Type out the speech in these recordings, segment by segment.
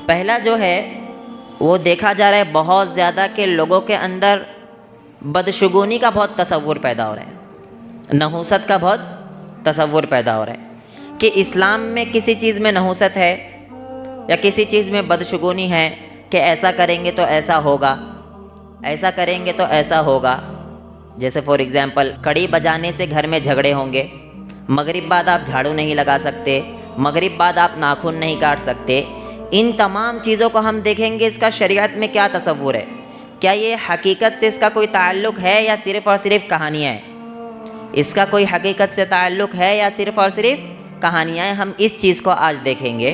पहला जो है वो देखा जा रहा है बहुत ज़्यादा कि लोगों के अंदर बदशगुनी का बहुत तसव्वुर पैदा हो रहा है, नहूसत का बहुत तसव्वुर पैदा हो रहा है कि इस्लाम में किसी चीज़ में नहूसत है या किसी चीज़ में बदशगुनी है कि ऐसा करेंगे तो ऐसा होगा, ऐसा करेंगे तो ऐसा होगा। जैसे फॉर एग्ज़ाम्पल कड़ी बजाने से घर में झगड़े होंगे, मगरिब बाद आप झाड़ू नहीं लगा सकते, मगरिब बाद आप नाखून नहीं काट सकते। इन तमाम चीज़ों को हम देखेंगे इसका शरीयत में क्या तसव्वुर है, क्या ये हकीकत से इसका कोई ताल्लुक़ है या सिर्फ़ और सिर्फ कहानियाँ हैं, इसका कोई हकीकत से ताल्लुक़ है या सिर्फ़ और सिर्फ कहानियाँ हैं। हम इस चीज़ को आज देखेंगे।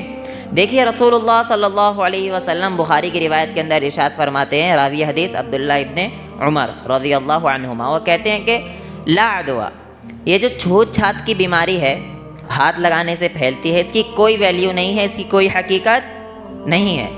देखिए रसूलुल्लाह सल्लल्लाहु अलैहि वसल्लम बुखारी की रिवायत के अंदर इरशाद फरमाते हैं, रावी हदीस अब्दुल्ला इब्ने उमर रज़ियल्लाहु अन्हुमा, वो कहते हैं कि ला अदवा, ये जो छूत छात की बीमारी है हाथ लगाने से फैलती है, इसकी कोई वैल्यू नहीं है, इसकी कोई हकीकत नहीं है।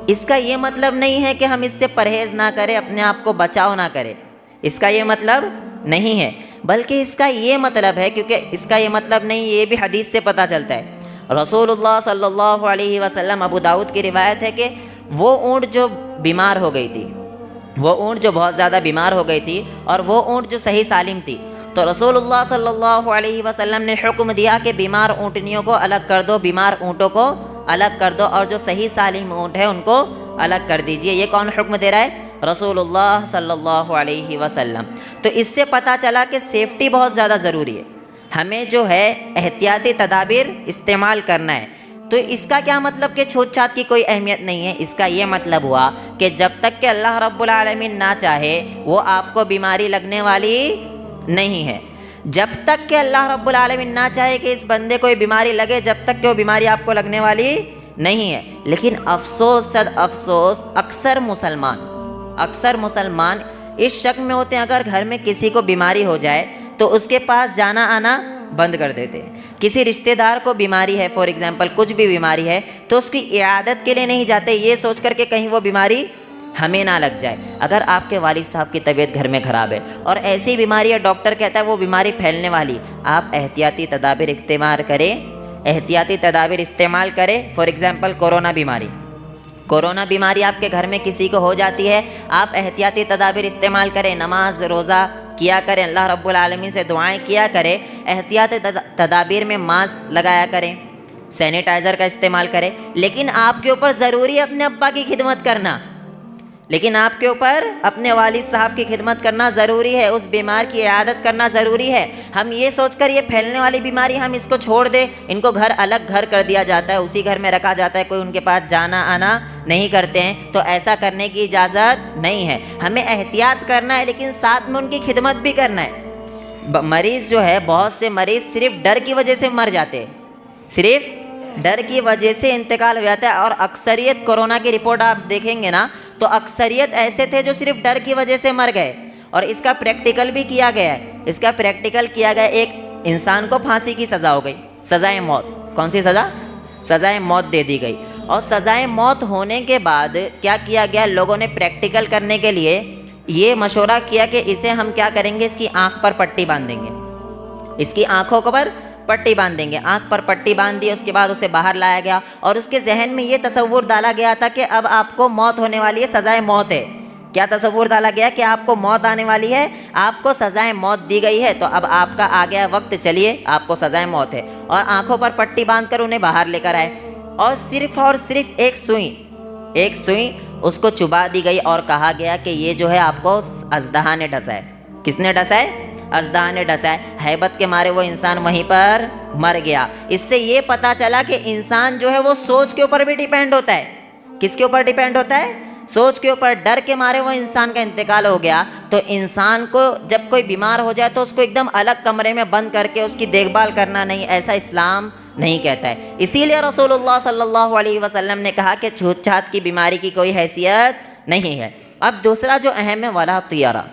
इसका ये मतलब नहीं है कि हम इससे परहेज़ ना करें, अपने आप को बचाव ना करें, इसका ये मतलब नहीं है, बल्कि इसका ये मतलब है, क्योंकि इसका ये मतलब नहीं, ये भी हदीस से पता चलता है। रसूलुल्लाह सल्लल्लाहु अलैहि वसल्लम, अबू दाऊद की रिवायत है कि वो ऊँट जो बीमार हो गई थी, वो ऊँट जो बहुत ज़्यादा बीमार हो गई थी और वो ऊँट जो सही सालिम थी, तो रसूलुल्लाह सल्लल्लाहु अलैहि वसल्लम ने हुक्म दिया कि बीमार ऊँटनियों को अलग कर दो, बीमार ऊँटों को अलग कर दो, और जो सही सालिम ऊँट है उनको अलग कर दीजिए। ये कौन हुक्म दे रहा है? रसूलुल्लाह सल्लल्लाहु अलैहि वसल्लम। तो इससे पता चला कि सेफ्टी बहुत ज़्यादा ज़रूरी है, हमें जो है एहतियाती तदाबीर इस्तेमाल करना है। तो इसका क्या मतलब कि छूत छात की कोई अहमियत नहीं है? इसका ये मतलब हुआ कि जब तक कि अल्लाह रब्बुल आलमीन ना चाहे वो आपको बीमारी लगने वाली नहीं है। जब तक कि अल्लाह रब्बुल आलमीन ना चाहे कि इस बंदे को बीमारी लगे, जब तक कि वो बीमारी आपको लगने वाली नहीं है। लेकिन अफसोस सद अफसोस, अक्सर मुसलमान इस शक में होते हैं अगर घर में किसी को बीमारी हो जाए तो उसके पास जाना आना बंद कर देते हैं। किसी रिश्तेदार को बीमारी है, फॉर एग्ज़ाम्पल कुछ भी बीमारी है, तो उसकी इयादत के लिए नहीं जाते, ये सोच कर के कहीं वो बीमारी हमें ना लग जाए। अगर आपके वालिद साहब की तबीयत घर में ख़राब है और ऐसी बीमारी है, डॉक्टर कहता है वो बीमारी फैलने वाली, आप एहतियाती तदाबीर इस्तेमाल करें, एहतियाती तदाबीर इस्तेमाल करें। फॉर एग्ज़ाम्पल कोरोना बीमारी आपके घर में किसी को हो जाती है, आप एहतियाती तदाबीर इस्तेमाल करें, नमाज रोज़ा किया करें, अल्लाह रब्बुल आलमीन से दुआएं किया करें, एहतियाती तदाबीर में मास्क लगाया करें, सैनिटाइज़र का इस्तेमाल करें। लेकिन आपके ऊपर ज़रूरी है अपने अब्बा की खिदमत करना, लेकिन आपके ऊपर अपने वालिद साहब की खिदमत करना ज़रूरी है, उस बीमार की इयादत करना ज़रूरी है। हम ये सोचकर ये फैलने वाली बीमारी हम इसको छोड़ दें, इनको अलग घर कर दिया जाता है, उसी घर में रखा जाता है, कोई उनके पास जाना आना नहीं करते हैं, तो ऐसा करने की इजाज़त नहीं है। हमें एहतियात करना है लेकिन साथ में उनकी खिदमत भी करना है। मरीज़ जो है, बहुत से मरीज़ सिर्फ डर की वजह से मर जाते हैं, सिर्फ डर की वजह से इंतकाल हो जाता है। और अक्सरियत कोरोना की रिपोर्ट आप देखेंगे ना, तो अक्सरियत ऐसे थे जो सिर्फ डर की वजह से मर गए। और इसका प्रैक्टिकल भी किया गया है, इसका प्रैक्टिकल किया गया। एक इंसान को फांसी की सज़ा हो गई, सज़ाए मौत। कौन सी सज़ा? सज़ाए मौत दे दी गई। और सज़ाए मौत होने के बाद क्या किया गया, लोगों ने प्रैक्टिकल करने के लिए ये मशवरा किया कि इसे हम क्या करेंगे, इसकी आँख पर पट्टी बांध देंगे, इसकी आँखों पर पट्टी बांध देंगे। आँख पर पट्टी बांध दी, उसके बाद उसे बाहर लाया गया और उसके जहन में ये तसव्वुर डाला गया था कि अब आपको मौत होने वाली है, सज़ाए मौत है। क्या तसव्वुर डाला गया कि आपको मौत आने वाली है, आपको सज़ाए मौत दी गई है, तो अब आपका आ गया वक्त, चलिए आपको सज़ाए मौत है। और आँखों पर पट्टी बांध कर उन्हें बाहर लेकर आए और सिर्फ एक सुई उसको चुबा दी गई और कहा गया कि ये जो है आपको अजदहा ने डसा है। किसने डसा है? अजदहा ने डसा है। हैबत के मारे वो इंसान वहीं पर मर गया। इससे ये पता चला कि इंसान जो है वो सोच के ऊपर भी डिपेंड होता है। किसके ऊपर डिपेंड होता है? सोच के ऊपर। डर के मारे वो इंसान का इंतकाल हो गया। तो इंसान को जब कोई बीमार हो जाए तो उसको एकदम अलग कमरे में बंद करके उसकी देखभाल करना नहीं, ऐसा इस्लाम नहीं कहता है। इसीलिए रसूलुल्लाह सल्लल्लाहु अलैहि वसल्लम ने कहा कि छूत छात की बीमारी की कोई हैसियत नहीं है। अब दूसरा जो अहम है, वला तियारा,